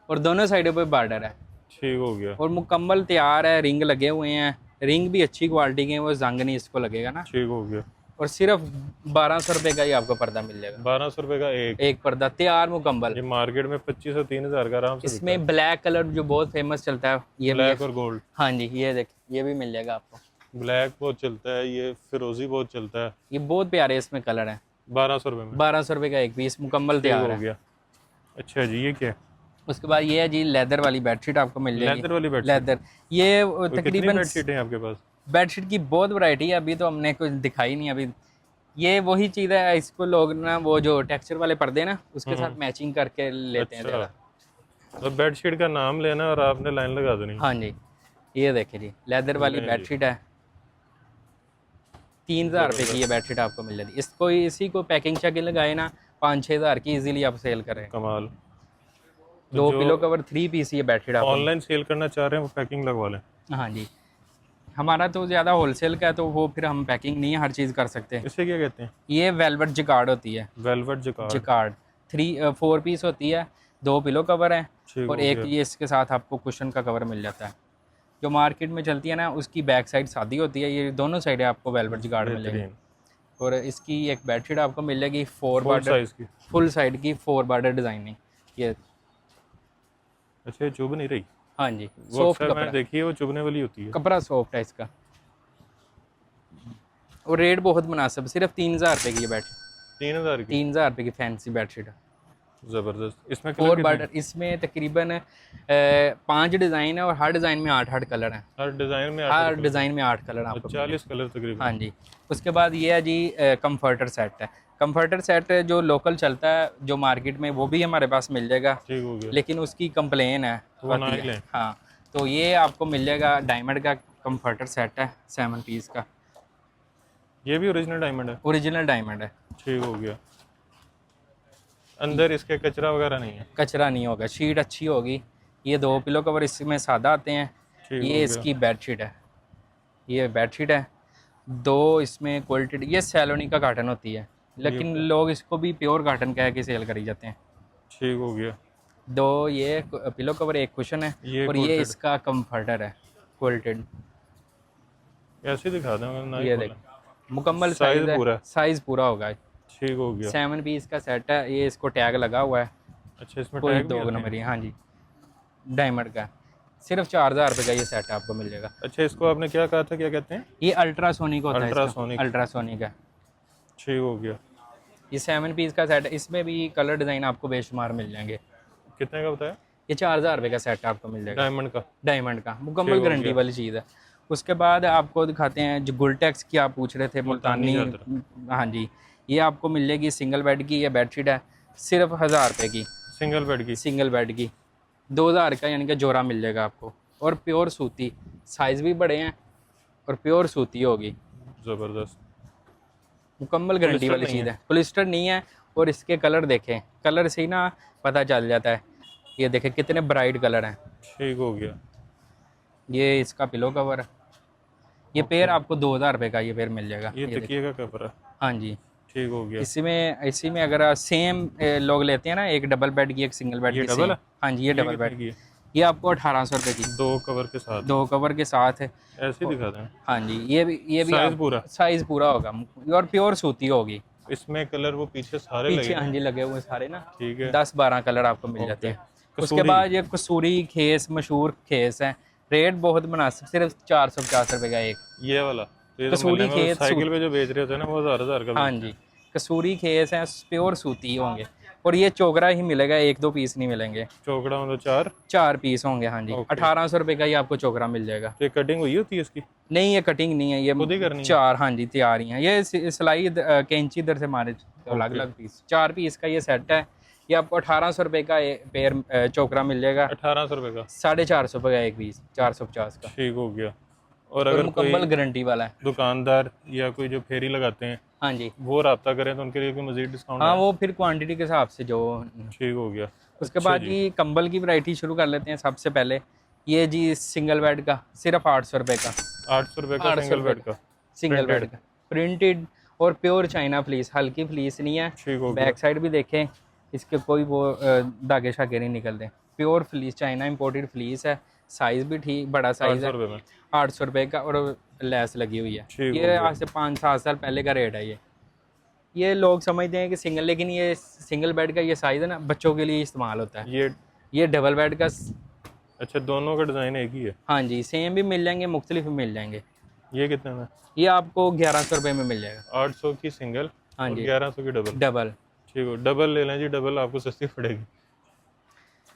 और दोनों साइडों पे बॉर्डर है। ठीक हो गया, और मुकम्मल तैयार है, रिंग लगे हुए हैं, रिंग भी अच्छी क्वालिटी के हैं, वो जंग नहीं इसको लगेगा ना। ठीक हो गया। और सिर्फ 1200 रुपये का ही आपको पर्दा मिल जाएगा, 1200 रुपये का एक। एक पर्दा तैयार मुकम्मल। ये मार्केट में 2500 3000 का आराम से बिकता है। इसमें ब्लैक कलर जो बहुत फेमस चलता है ये भी ब्लैक है। और गोल्ड। हाँ जी, ये देख, ये भी मिल जाएगा आपको। ब्लैक बहुत चलता है, ये फिरोजी बहुत चलता है। ये बहुत प्यारे इसमें कलर है। 1200 रुपये में 1200 रुपये का एक पीस मुकम्मल ठीक तैयार हो है। गया। अच्छा जी, ये क्या है? उसके बाद ये है जी लेदर वाली बेडशीट आपको मिल जाएगी। लेदर वाली बेडशीट। लेदर, ये कितनी तकरीबन बेडशीट है आपके पास? बेडशीट की बहुत वैरायटी है, अभी तो हमने कुछ दिखाई नहीं अभी। ये वही चीज़ है, इसको लोग ना वो जो टेक्सचर वाले पर्दे ना उसके साथ मैचिंग करके लेते हैं ज़्यादा। तो बेडशीट का नाम लेना और आपने लाइन लगा देनी। हाँ जी, ये देखिए जी लेदर वाली बेडशीट है। 3000 रुपये की ये बेडशीट आपको मिल जाती है। इसको इसी को पैकिंग शैकिंग लगाए ना 5-6 हज़ार की इजीली आप सेल करें। कमाल। दो पिलो कवर 3 पीस ये बेडशीट आपको। ऑनलाइन सेल करना चाह रहे हैं वो पैकिंग लगवा लें। हाँ जी, हमारा तो ज़्यादा होलसेल का है तो वो फिर हम पैकिंग नहीं हर चीज़ कर सकते। इसे क्या कहते हैं? ये वेलवेट जिकार्ड होती है। Velvet jacquard. जिकार्ड 4 पीस होती है, 2 पिलो कवर है ठीक और हो एक गया। ये इसके साथ आपको कुशन का कवर मिल जाता है। जो मार्केट में चलती है ना उसकी बैक साइड सादी होती है, ये दोनों साइडें आपको वेलवेट जिकार्ड मिलेगी। बेहतरीन। और इसकी एक बेडशीट आपको मिल जाएगी 4 फुल बॉर्डर, साइज की। फुल साइड की 4 बॉर्डर डिज़ाइनिंग। ये अच्छा, ये चुभ नहीं रही? हाँ जी, वो सॉफ्ट अक्सर कपड़ा, मैंने देखी है, वो चुभने वाली होती है। कपड़ा सॉफ्ट है इसका। और रेट बहुत मुनासिब, सिर्फ 3000 रुपये की ये बेडशीट। 3000 की? 3000 रुपये की फैंसी बेडशीट है। जबरदस्त। इसमें 4 कलर कितने? बॉर्डर, इसमें तकरीबन 5 डिज़ाइन है और हर डिज़ाइन में 8-8 कलर हैं। हर डिजाइन में हर डिज़ाइन में 8 कलर आपको मिलेंगे। 40 कलर तकरीबन। हाँ जी। उसके बाद ये है जी कंफर्टर सेट है। कंफर्टर सेट जो लोकल चलता है जो मार्केट में, वो भी हमारे पास मिल जाएगा, ठीक हो गया। लेकिन उसकी कंप्लेन है वो ना आती ही है। लें। हाँ, तो ये आपको मिल जाएगा डायमंड का कंफर्टर सेट है 7 पीस का। ये भी ओरिजिनल डायमंड है? ओरिजिनल डायमंड है। ठीक हो गया। अंदर इसके कचरा वगैरह नहीं है? कचरा नहीं होगा, शीट अच्छी होगी। ये 2 पिलो कवर इसमें सादा आते हैं। ठीक हो ये गया। इसकी बेडशीट है, ये बेडशीट है। 2 इसमें क्वालिटी, ये सैलोनी का काटन होती है, लेकिन लोग इसको भी प्योर काटन कह के सेल करी जाते हैं। ठीक हो गया। 2 ये पिलो कवर, एक कुशन है ये और ये quilted। इसका कंफर्टर है क्वालिटेड। ऐसे ही दिखा दें अगर ना ही ये खोलें। देख, मुकम्मल साइज साइज है, पूरा? साइज पूरा होगा। ठीक हो गया। 7 पीस का सेट है, ये इसको टैग लगा हुआ है, अच्छा, इसमें कोई टैग भी 2 आते हैं? नंबर ही। हाँ जी, डायमंड का सिर्फ 4000 रुपये का ये सेट आपको मिल जाएगा। अच्छा, इसको आपने क्या कहा था, क्या कहते हैं? ये अल्ट्रासोनिक होता है, अल्ट्रासोनिक। अल्ट्रासोनिक है। ठीक हो गया। ये 7 पीस का सेट है, इसमें भी कलर डिज़ाइन आपको बेशुमार मिल जाएंगे। कितने का बताया? ये 4000 रुपये का सेट आपको मिल जाएगा डायमंड का? डायमंड का, मुकम्मल ठीक हो गारंटी गया। वाली चीज़ है। उसके बाद आपको दिखाते हैं जो गुलटेक्स की आप पूछ रहे थे, मुल्तानी। हाँ जी, ये आपको मिल जाएगी सिंगल बेड की, ये बेडशीट है सिर्फ 1000 रुपये की। सिंगल बेड की? सिंगल बेड की 2000 का यानी कि जोड़ा मिल जाएगा आपको। और प्योर सूती, साइज़ भी बड़े हैं और प्योर सूती होगी, ज़बरदस्त। मुकम्मल गारंटी वाली चीज़ है, पॉलिस्टर नहीं है। और इसके कलर देखें, कलर से ही ना पता चल जाता है। ये देखें कितने ब्राइट कलर हैं। ठीक हो गया। ये इसका पिलो कवर है, ये पेयर आपको 2000 रुपये का ये पेयर मिल जाएगा। ये ये तकिए का कवर है? हाँ जी। ठीक हो गया। इसी में अगर सेम लोग लेते हैं ना, एक डबल बेड की एक सिंगल बेड ये की, डबल है? हाँ जी, ये डबल कितने बेड, की है? ये आपको 1800 रुपये की, 2 कवर के साथ? 2 कवर के साथ है। ऐसे ही दिखा दें। हाँ जी, ये भी साइज पूरा? साइज पूरा होगा और प्योर सूती होगी। इसमें कलर वो पीछे सारे लगे पीछे हैं? हाँ जी लगे हुए सारे ना, ठीक है। 10-12 कलर आपको मिल जाते हैं। उसके कसूरी? बाद ये कसूरी खेस, मशहूर खेस है, रेट बहुत मुनासिब, सिर्फ 450 रुपये का एक। ये वाला? तो ये तो कसूरी मोहल्ले में खेत साइकिल पे जो बेच रहे होते हैं ना, वो 1000 का हाँ जी, कसूरी खेस हैं, प्योर सूती होंगे। और ये चोकरा ही मिलेगा, 1-2 पीस नहीं मिलेंगे। चौकड़ा मतलब 4? 4 पीस होंगे हाँ जी। 1800 रुपये का ही आपको चोकरा मिल जाएगा। तो ये कटिंग हुई होती है इसकी? नहीं, ये कटिंग नहीं है, ये खुद ही करनी है? 4 हाँ जी तैयार ही हैं। ये सिलाई कैंची इधर से मारे, अलग अलग पीस, 4 पीस का ये सेट है। ये आपको 1800 रुपये का पेयर चोकरा मिल जाएगा। 1800 रुपये का? 450 रुपये का एक पीस, 450 का। ठीक हो गया। और और अगर मुकम्मल कोई गारंटी वाला है। दुकानदार या कोई जो फेरी लगाते हैं हाँ जी, वो रब्ता करें तो उनके लिए कोई मजीद डिस्काउंट? हाँ वो फिर क्वांटिटी के हिसाब से जो। ठीक हो गया। उसके बाद जी कंबल की वैरायटी शुरू कर लेते हैं। सबसे पहले ये जी सिंगल बेड का सिर्फ 800 रुपये का। 800 रुपये का 800 सिंगल रुपये बेड का? सिंगल बेड का, प्रिंटेड और प्योर चाइना फ्लीस, हल्की फ्लीस नहीं है। ठीक हो गया। बैक साइड भी देखें, इसके कोई वो धागे शागे नहीं निकलते, pure fleece, China imported fleece है। साइज़ भी ठीक बड़ा साइज़ 800 है। रुपये में 800 रुपये का और लेस लगी हुई है। ठीक हो ये गया। आज से 5-7 साल पहले का रेट है ये लोग समझते हैं कि सिंगल, लेकिन ये सिंगल बेड का ये साइज़ है ना बच्चों के लिए इस्तेमाल होता है। ये डबल बेड का अच्छा, दोनों का डिज़ाइन एक ही है? हाँ जी, सेम भी मिल जाएंगे, मुख्तलिफ भी मिल जाएंगे। ये कितने में? ये आपको 1100 रुपये में मिल जाएगा। 800 की सिंगल हाँ और जी 1100 की डबल। डबल। ठीक हो, डबल ले लें जी, डबल आपको सस्ती पड़ेगी।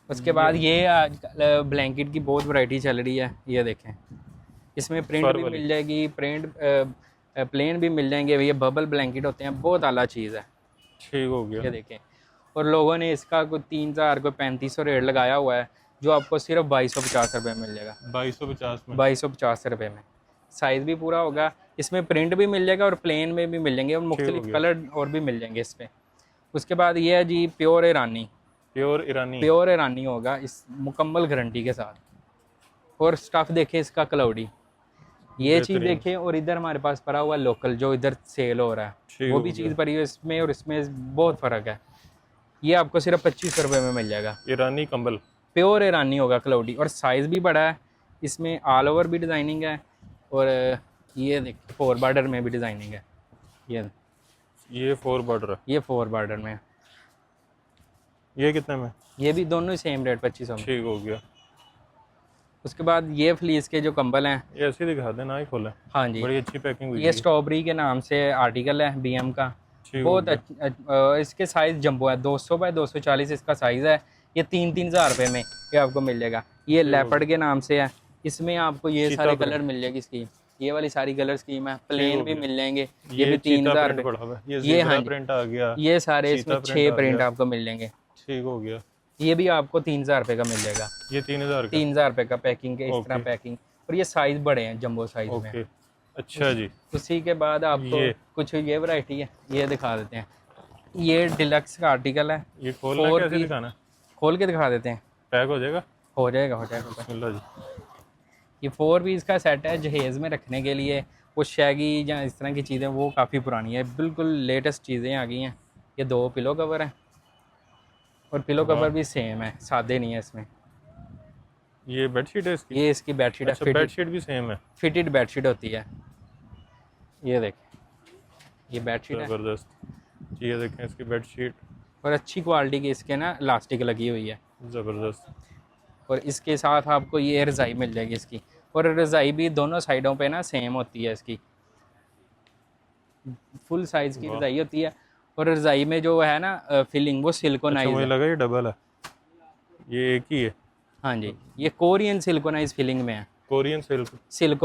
उसके बाद ये आजकल ब्लैंकेट की बहुत वैरायटी चल रही है, ये देखें। इसमें प्रिंट फर भी वाली। मिल जाएगी, प्लेन भी मिल जाएंगे। ये बबल ब्लैंकेट होते हैं, बहुत आला चीज़ है। ठीक हो गया। ये देखें, और लोगों ने इसका कोई 3000 कोई 3500 रेट लगाया हुआ है, जो आपको सिर्फ 2250 रुपये में मिल जाएगा। 2250 में 2250 रुपये में साइज़ भी पूरा होगा। इसमें प्रिंट भी मिल जाएगा और प्लेन में भी मिल जाएंगे और मुख्तलिफ गया। कलर और भी मिल जाएंगे इसमें। उसके बाद ये है जी प्योर ईरानी। प्योर ईरानी होगा इस मुकम्मल गारंटी के साथ। और स्टफ़ देखें इसका क्लाउडी, ये चीज़ बेहतरीन। देखें। और इधर हमारे पास पड़ा हुआ लोकल जो इधर सेल हो रहा है, ठीक वो हो भी गया। चीज़ पड़ी है इसमें और इसमें बहुत फ़र्क है। ये आपको सिर्फ 2500 रुपये में मिल जाएगा। ईरानी कंबल प्योर ईरानी होगा क्लाउडी, और साइज़ भी बड़ा है। इसमें ऑल ओवर भी डिज़ाइनिंग है और ये देखिए 4 बॉर्डर में भी डिज़ाइनिंग है। ये 4 बॉर्डर है। ये 4 बॉर्डर में। ये कितने में? ये भी दोनों ही सेम रेट 2500 में। ठीक हो गया। उसके बाद ये फ्लीस के जो कंबल हैं, ये ऐसे ही दिखा देना, ही खोलें। हाँ जी, बड़ी अच्छी पैकिंग हुई ये है। स्ट्रॉबेरी के नाम से आर्टिकल है BM का। ठीक हो बहुत गया। इसके साइज़ जंबो है, 200 बाय 240 इसका साइज़ है। ये 3-3 हज़ार रुपये में ये आपको मिल जाएगा। ये लेपर्ड के नाम से है। इसमें आपको ये चीता सारे प्रिंट। कलर मिल जाएगी इसकी, ये वाली सारी कलर स्कीम है। प्लेन हो भी गया। मिल जाएंगे, ये भी 3000 चीता रुपये। प्रिंट पड़ा हुआ है। ये ये हाँ ज़ेब्रा जी, प्रिंट आ गया। ये सारे चीता इसमें 6 आ प्रिंट गया। आपको मिल जाएंगे। ठीक हो गया। ये भी आपको 3000 रुपये का मिल जाएगा। ये 3000 का। 3000 रुपये का पैकिंग के, इस तरह ओके। पैकिंग। और ये साइज़ बड़े हैं, जंबो साइज़ में। ओके, अच्छा जी। उसी के बाद आपको ये। कुछ ये वैरायटी है, ये दिखा देते हैं। ये डिलक्स का आर्टिकल है। ये खोलना 4 कैसे की दिखाना? खोल के दिखा देते हैं। पैक हो जाएगा? हो जाएगा। बिस्मिल्लाह जी। ये 4 पीस का सेट है जहेज़ में रखने के लिए। वो शैगी या इस तरह की चीज़ें वो काफ़ी पुरानी है, बिल्कुल लेटेस्ट चीज़ें आ गई हैं। ये 2 पिलो कवर हैं और पिलो कवर भी सेम है, सादे नहीं है इसमें। ये बेडशीट है इसकी? ये इसकी बेडशीट अच्छा, है, बेडशीट भी सेम है। फिटेड बेडशीट होती है। ये देखें, ये बेडशीट है ज़बरदस्त। ये देखें इसकी बेडशीट, और अच्छी क्वालिटी की इसके ना इलास्टिक लगी हुई है। ज़बरदस्त। और इसके साथ आपको ये रज़ाई मिल जाएगी इसकी। और रज़ाई भी दोनों साइडों पे ना सेम होती है इसकी, फुल साइज़ की वाह। रज़ाई होती है। और रज़ाई में जो है ना फिलिंग, वो अच्छा, सिलिकॉनाइज मुझे है। लगा ये डबल है। ये एक ही है। हाँ जी, ये कोरियन सिलिकॉनाइज फिलिंग में है। Korean silk.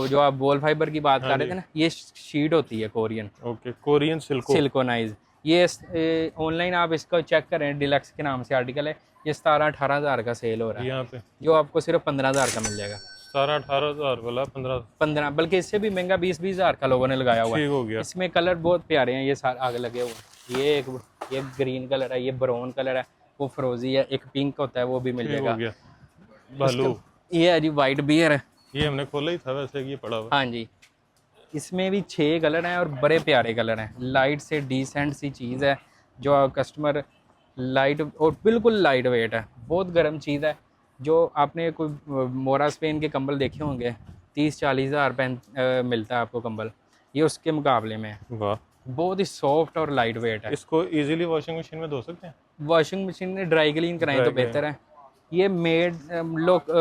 जो आप वॉल फाइबर की बात हाँ कर रहे जी। थे ना, ये शीट होती है कोरियन ओके, कोरियन सिल्क। सिलिकॉनाइज। ये ऑनलाइन आप इसको चेक करें, डिलक्स के नाम से आर्टिकल है। ये 17-18 हज़ार का सेल हो रहा है, यहाँ पे जो आपको सिर्फ 15,000 का मिल जाएगा। 17-18 हज़ार वाला 15। बल्कि इससे भी महंगा 20-20 हज़ार का लोगों ने लगाया हुआ है। ठीक हो गया। इसमें कलर बहुत प्यारे हैं, ये सारे आगे लगे हुए हैं। ये ग्रीन कलर है, ये ब्राउन कलर है, वो फ्रोजी है, एक पिंक होता है, वो भी मिल ठीक हो जाएगा। गया। बालू। ये है जी वाइट बियर है। ये हमने खोला ही था वैसे, ये पड़ा हुआ। हाँ जी, इसमें भी 6 कलर हैं और बड़े प्यारे कलर हैं। लाइट से डिसेंट सी चीज़ है, जो कस्टमर लाइट और बिल्कुल लाइट वेट है, बहुत गर्म चीज़ है। जो आपने कोई मोरा स्पेन के कंबल देखे होंगे, 30-40 हज़ार मिलता है आपको कंबल, ये उसके मुकाबले में है। वाह। बहुत ही सॉफ्ट और लाइट वेट है। इसको इजीली वॉशिंग मशीन में धो सकते हैं? वॉशिंग मशीन में ड्राई क्लीन कराएं तो Dry बेहतर है। ये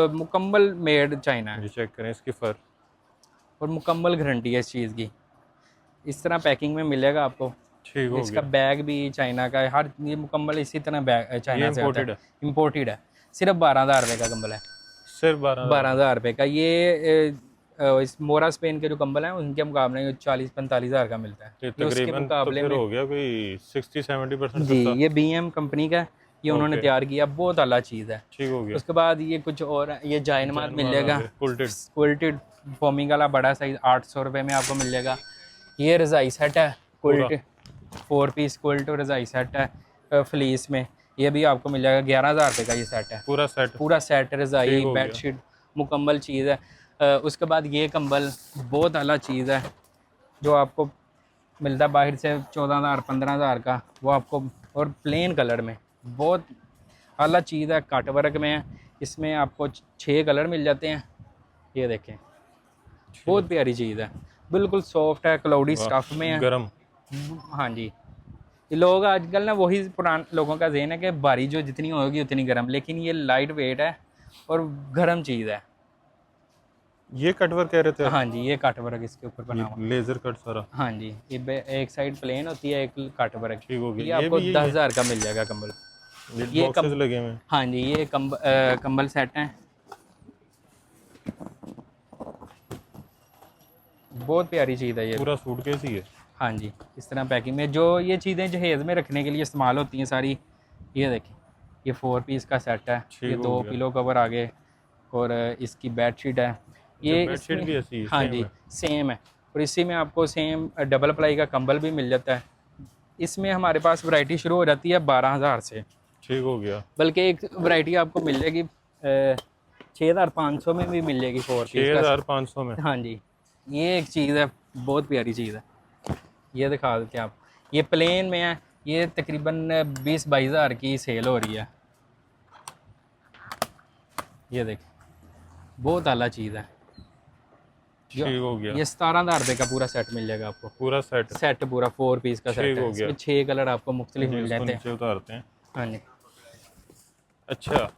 मुकम्मल मेड चाइना है जी, चेक करें इसकी फर। और मुकम्मल गारंटी है इस चीज़ की। इस तरह पैकिंग में मिलेगा आपको। ठीक हो इसका गया। बैग भी चाइना का है, हर ये मुकम्मल इसी तरह बैग चाइना से आता imported है। इम्पोर्टेड है। सिर्फ 12,000 रुपये का कंबल है। सिर्फ 12। 12,000 रुपये का। ये इस मोरा स्पेन के जो कंबल हैं उनके मुकाबले में 40-45 हज़ार का मिलता है। ये ये उसके तकरीबन तो मुकाबले फिर में हो गया कोई 60-70% जी, सस्ता। ये BM कंपनी का है, ये उन्होंने Okay. तैयार किया, बहुत आला चीज़ है। ठीक हो गया। उसके बाद ये कुछ और है, ये जायनमाज मिल जाएगा, उल्टेड। क्विल्टेड फोमिंग वाला बड़ा साइज 800 रुपये में आपको मिल जाएगा। ये रज़ाई सेट है क्विल्ट, 4 पीस क्विल्ट रज़ाई सेट है फ्लीस में, ये भी आपको मिल जाएगा 11,000 रुपये का। ये सेट है, पूरा सेट। पूरा सेट रज़ाई ठीक हो गया। बेडशीट मुकम्मल चीज़ है। उसके बाद ये कंबल बहुत आला चीज़ है, जो आपको मिलता है बाहर से 14,000-15,000 का, वो आपको और प्लेन कलर में बहुत आला चीज़ है, कट वर्क में है। इसमें आपको 6 कलर मिल जाते हैं। ये देखें, बहुत प्यारी चीज़ है, बिल्कुल सॉफ्ट है, क्लाउडी वाह, स्टफ में है। गरम। हाँ जी, ये लोग आजकल ना वही पुराने लोगों का ज़हन है कि भारी जो जितनी होगी उतनी गर्म, लेकिन ये लाइट वेट है और गर्म चीज़ है। ये कटवर कह रहे थे आप? हाँ जी, ये कट वर्क इसके ऊपर बना ये हुआ। लेजर कट सारा। हाँ जी, ये एक साइड प्लेन होती है, एक कट वर्क। ठीक हो ये गया, ये आपको भी यही 10,000 का मिल जाएगा कंबल। है, ये बॉक्सेस लगे हुए हैं। हाँ जी, ये कंबल सेट हैं, बहुत प्यारी चीज़ है ये। पूरा सूटकेस ही है। हाँ जी, इस तरह पैकिंग में जो ये चीज़ें जहेज़ में रखने के लिए इस्तेमाल होती हैं सारी। ये देखें, ये 4 पीस का सेट है, ठीक ये हो 2 गया। पिलो कवर आगे, और इसकी बेडशीट है। अच्छा, ये बेडशीट इसमें भी ऐसी है, हाँ सेम जी, है। सेम है। और इसी में आपको सेम डबल प्लाई का कंबल भी मिल जाता है। इसमें हमारे पास वैरायटी शुरू हो जाती है 12,000 से, ठीक हो गया। बल्कि एक वैरायटी आपको मिल जाएगी 6,500 में भी मिल जाएगी 4 पीस का। 6,500 में। हाँ जी, ये एक चीज़ है, बहुत प्यारी चीज़ है। ये दिखा देते हैं आप, ये प्लेन में है, ये तकरीबन 20-22 हज़ार की सेल हो रही है। ये देख, बहुत आला चीज़ है। ठीक हो गया, ये 17,000 रुपये का पूरा सेट मिल जाएगा आपको। पूरा सेट। सेट पूरा 4 पीस का सेट ठीक है, हो गया। इसमें 6 कलर आपको मुख्तलिफ जी, मिल इसको जाते हैं। नीचे उतारते हैं। हाँ जी, अच्छा,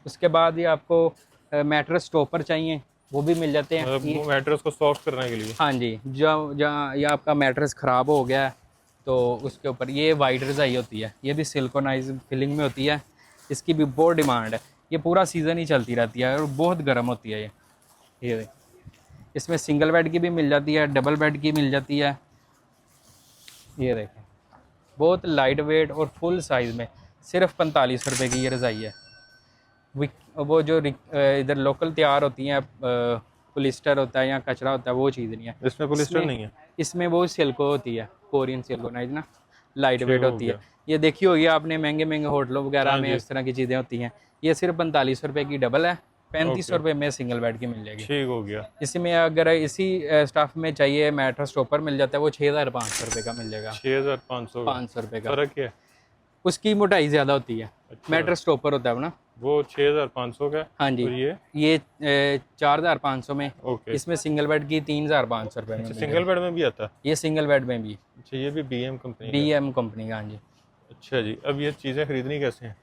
उसके बाद ये आपको मैट्रेस टॉपर चाहिए, वो भी मिल जाते हैं। मतलब मैट्रेस को सॉफ्ट करने के लिए। हाँ जी, जहाँ जहाँ ये आपका मैट्रेस ख़राब हो गया है तो उसके ऊपर ये वाइट रज़ाई होती है, ये भी सिलिकॉनाइज फिलिंग में होती है, इसकी भी बहुत डिमांड है। ये पूरा सीज़न ही चलती रहती है और बहुत गर्म होती है ये देख। इसमें सिंगल बेड की भी मिल जाती है, डबल बेड की मिल जाती है। ये देखें, बहुत लाइट वेट और फुल साइज़ में, सिर्फ 45 रुपये की ये रज़ाई है। वो जो इधर लोकल तैयार होती हैं, पोलिस्टर होता है या कचरा होता है, वो चीज़ नहीं है इसमें पोलिस्टर नहीं है। इसमें वो सिल्को होती है, कोरियन सिल्कोनाइज ना, लाइट वेट हो होती है। गया। ये देखी होगी आपने महंगे महंगे होटलों वगैरह हाँ में जी। इस तरह की चीज़ें होती हैं। ये सिर्फ 45 रुपये की डबल है, 3500 रुपये में सिंगल बेड की मिल जाएगी। ठीक हो गया। इसमें अगर इसी स्टफ में चाहिए मैट्रेस टॉपर मिल जाता है, वो 6,500 रुपये का मिल जाएगा। 6,500 का 500 रुपये का, फर्क क्या है? उसकी मोटाई ज़्यादा होती है। अच्छा। मैट्रेस टॉपर होता है वो ना। वो 6,500 का है। हाँ जी, और ये 4,500 में। ओके। इसमें सिंगल बेड की 3,500 रुपये में अच्छा, मिल सिंगल जाएगी। बेड में भी आता है? ये सिंगल बेड में भी, अच्छा, ये भी BM कंपनी का। BM कंपनी का। हाँ जी, अच्छा जी, अब ये चीज़ें खरीदनी कैसे हैं?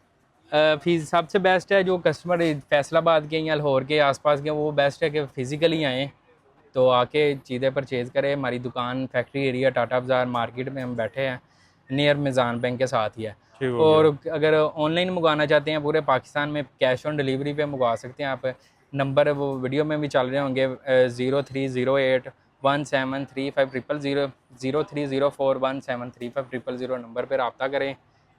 फीस सबसे बेस्ट है, जो कस्टमर फैसलाबाद के या लाहौर के आसपास के, वो बेस्ट है कि फ़िज़िकली आएँ तो आके चीज़ें परचेज़ करें। हमारी दुकान फैक्ट्री एरिया टाटा बाज़ार मार्केट में हम बैठे हैं, नियर मिज़ान बैंक के साथ ही है। ठीक हो और गया। अगर ऑनलाइन मंगवाना चाहते हैं पूरे पाकिस्तान में, कैश ऑन डिलीवरी पे मंगवा सकते हैं आप। नंबर वो वीडियो में भी चल रहे होंगे, 0308173500, 0304173500 नंबर पर रब्ता करें।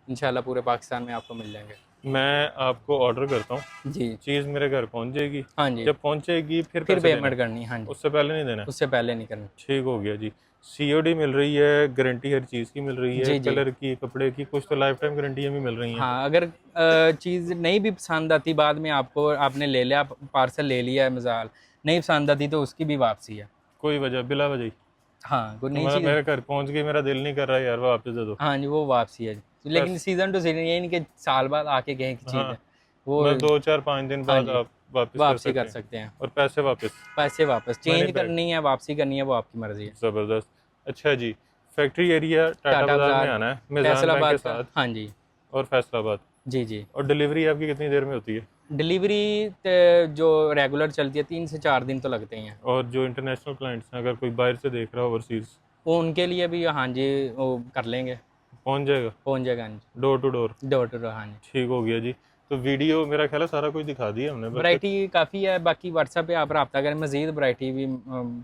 इंशाल्लाह पूरे पाकिस्तान में आपको मिल जाएंगे। मैं आपको ऑर्डर करता हूँ, जी चीज़ मेरे घर पहुँच जाएगी। हाँ जी, जब पहुँचेगी फिर फिर पैसे देने पेमेंट हैं? करनी है। हाँ जी, उससे पहले नहीं देना है? उससे पहले नहीं करनी। ठीक हो गया जी। COD मिल रही है, गारंटी हर चीज़ की मिल रही है, जी जी, कलर की, कपड़े की, कुछ तो लाइफ टाइम गारंटियाँ भी मिल रही हैं। हाँ, अगर चीज़ नहीं भी पसंद आती बाद में, आपको आपने ले लिया, पार्सल ले लिया है, मिसाल नहीं पसंद आती तो उसकी भी वापसी है। कोई वजह बिला वजह ही? हाँ, कोई नई मतलब चीज़, मेरे घर पहुँच गई, मेरा दिल नहीं कर रहा यार वापस दे दो। हाँ जी, वो वापसी है। लेकिन सीज़न टू सीज़न, ये नहीं कि साल बाद आके कहें कि चीज़ हाँ, है, वो मैं 2-4-5 दिन हाँ बाद जी, आप वापस वापसी कर कर सकते सकते हैं। हैं। और पैसे वापस? पैसे वापस, मनी चेंज बैक? करनी है, वापसी करनी है, वो आपकी मर्ज़ी है। ज़बरदस्त। अच्छा जी, फैक्ट्री एरिया टाटा टाटा बाज़ार में बाज़ार, आना है, मिज़ान बैंक के फैसलाबाद का। साथ, हाँ जी और फैसलाबाद। जी जी। और डिलीवरी आपकी कितनी देर में होती है? डिलीवरी जो रेगुलर चलती है 3 से 4 दिन तो लगते ही हैं। और जो इंटरनेशनल क्लाइंट्स हैं, अगर कोई बाहर से देख रहा हो ओवरसीज़, वो उनके लिए भी हाँ जी, वो कर लेंगे, पहुंच जाएगा पहुँच जाएगा। हाँ जी, door to door? Door to door. हाँ जी, ठीक हो गया जी। तो वीडियो मेरा ख्याल है सारा कुछ दिखा दिया हमने, बस वैरायटी काफ़ी है। बाकी व्हाट्सएप पे आप रब्ता करें, मज़ीद वैरायटी भी,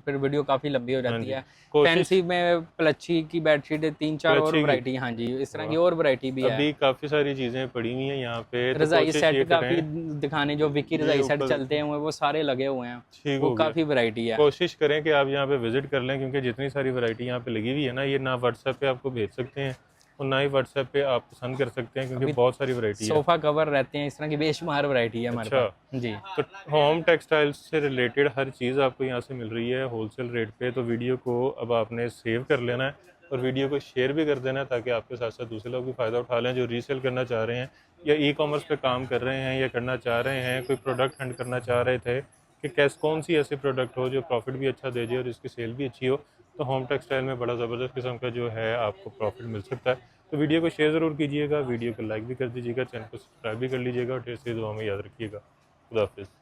फिर वीडियो काफ़ी लंबी हो हाँ जाती जी। है। कोशिश, फैंसी में प्लच्छी की बेडशीट 3-4 और प्लच्छी की? वैरायटी, हाँ जी, इस तरह की वाह। और वैरायटी भी है। अभी काफ़ी सारी चीज़ें पड़ी हुई हैं यहाँ पे, तो रज़ाई कोशिश सेट ये काफ़ी करें। दिखाने, जो विकी ये रज़ाई सेट ऊपर चलते हैं वो सारे लगे हुए हैं, ठीक वो हो गया। काफ़ी वैरायटी है। कोशिश करें कि आप यहाँ पे विजिट कर लें, क्योंकि जितनी सारी वैरायटी यहाँ पे लगी हुई है ना, ये ना व्हाट्सएप पे आपको भेज सकते हैं और ना ही व्हाट्सएप पे आप पसंद कर सकते हैं, क्योंकि बहुत सारी वैरायटी है। सोफ़ा कवर रहते हैं, इस तरह की बेशुमार वैरायटी है हमारे अच्छा। पास जी। तो होम टेक्सटाइल्स से रिलेटेड हर चीज़ आपको यहाँ से मिल रही है होलसेल रेट पे। तो वीडियो को अब आपने सेव कर लेना है और वीडियो को शेयर भी कर देना ताकि आपके साथ साथ दूसरे लोग भी फ़ायदा उठा लें जो रीसेल करना चाह रहे हैं या ई कॉमर्स पे काम कर रहे हैं या करना चाह रहे हैं, कोई प्रोडक्ट हंट करना चाह रहे थे कि कौन सी ऐसी प्रोडक्ट हो जो प्रॉफिट भी अच्छा दे जाए और इसकी सेल भी अच्छी हो, तो होम टेक्सटाइल में बड़ा ज़बरदस्त किस्म का जो है आपको प्रॉफिट मिल सकता है। तो वीडियो को शेयर ज़रूर कीजिएगा, वीडियो को लाइक भी कर दीजिएगा, चैनल को सब्सक्राइब भी कर लीजिएगा और ढेर सारी दुआ में याद रखिएगा। खुदा हाफिज़।